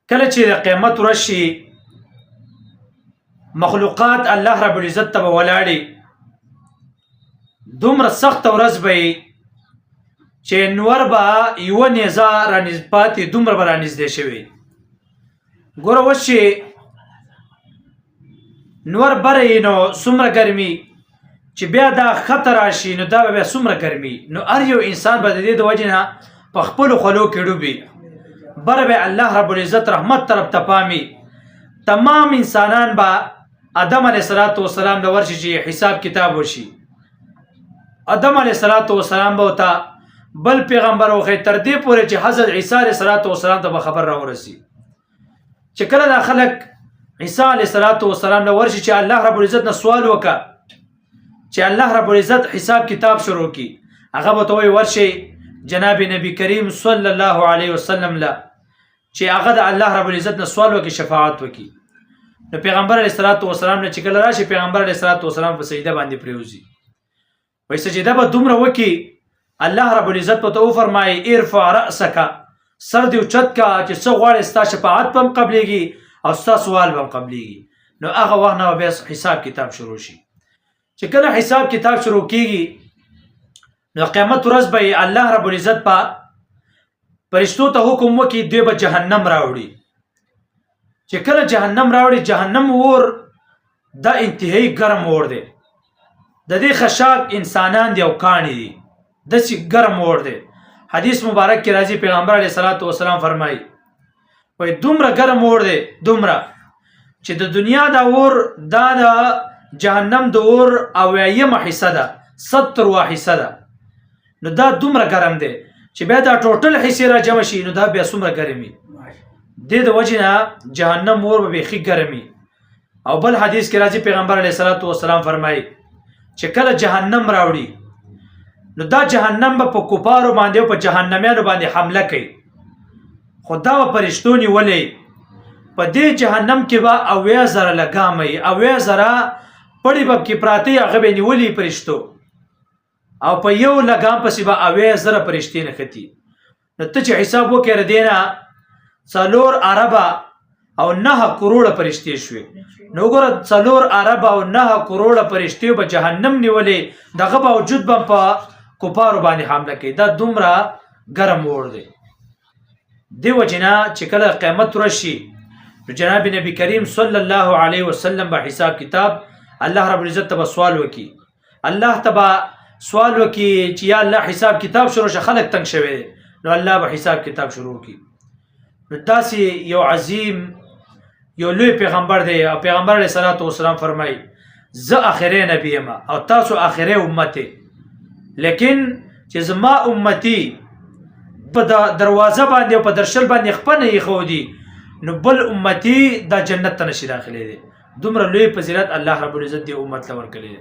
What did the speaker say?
کله چې د قیامت ورځ شي مخلوقات الله رب العزت ته ولاړي دومره سخت ورځ به چې نور به یو نیزه رانږدې دومره به رانږدې شوي ګوره اوس چې نور بره نو څومره ګرمي چې بیا دا خطر راشي نو دا به بیا څومره ګرمي نو هر یو انسان به د دې د وجې نه په خپلو خولو کې ډوبي بره به الله رب العزت رحمت طرف ته پامي تمام انسانان به آدم علیه السلام له ورشي چې حساب کتاب وشي آدم علیه السلام به ورته بل پیغمبر وښی تر دې پورې چې حضرت عیسی علیه السلام ته به خبر راورسي چې کله دا خلک عیسی علیه السلام له ورشي چې الله رب العزت نه سوال وکړه چې الله رب العزت حساب کتاب شروع کی هغه به ته وایي ورشي جناب نبی کریم صلی الله علیه وسلم له چې هغه د الله رب العزت نه سوال وکړي شفاعت وکړي نو پیغمبر علیه السلام نه چې کله راشي پیغمبر علیه السلام په سجده باندې پریوزي وایي سجده به دومره وکړي الله رب العزت په ته وفرمایي ارفع رأسک سر دې اوچت کا چې څه غواړې ستا شفاعت به هم قبلېږي او ستا سوال به هم قبلېږي نو هغه وخت نه بیا حساب کتاب شروع شي چې کله حساب کتاب شروع کېږي نو قیامت ورځ به الله رب العزت په فرشتو ته حکم وکړي دوی به جهنم راوړي چې کله جهنم راوړي جهنم اور دا انتهایی ګرم اور دی د دې خشاک انسانان دی او کاڼي دي داسې ګرم اور دی حدیث مبارک کې راځي پیغمبر علیه السلام فرمایي وایي دومره ګرم اور دی دومره چې د دنیا دا اور دا د جهنم د اور اویایمه حصه ده 70 حصه ده نو دا دومره ګرم دی چې بیا دا ټوټل حصې را جمع شي نو دا بیا څومره ګرمي دې د وجې نه جهنم اور به بیخي ګرمي او بل حدیث کې راځي پیغمبر علیه السلام فرمایي چې کله جهنم راوړي نو دا جهنم به په کفارو باندې او په جهنميانو باندې حمله کوي خو دا به فرشتو نیولې په دې جهنم کې به 9000 لګامې 9000 پړې به کې پراته هغه به نیولې فرشتو او په یو لګام پسې به 9000 فرشتې نښتي نو ته چې حساب وکړې دینه 4 اربه او 9 کروڑه فرشتې شوې نو ګوره 4 اربه او 9 کروڑه فرشتې به جهنم نیولې دغه باوجود به په کفارو باندې حمله کوي دا دومره ګرم اور دی دیو جنا چې کله قیامت راشي جناب نبی کریم صلی الله علیه وسلم به حساب کتاب الله رب العزت ته سوال وکي الله تبا سوال وکي چې یا الله حساب کتاب شروع شه خلک تنگ شوي نو الله به حساب کتاب شروع کی نو داسې یو عظیم یو لوی پیغمبر دی او پیغمبر علیه السلام فرمایي زه اخره نبی یم او تاسو اخره امت لیکن چې زما امتی په دروازه باندې او په درشل باندې خپنه یې خودي نو بل امتی دا جنت ته نشي داخلي دي دومره لوی فضیلت الله رب العزت دی امت لور کړی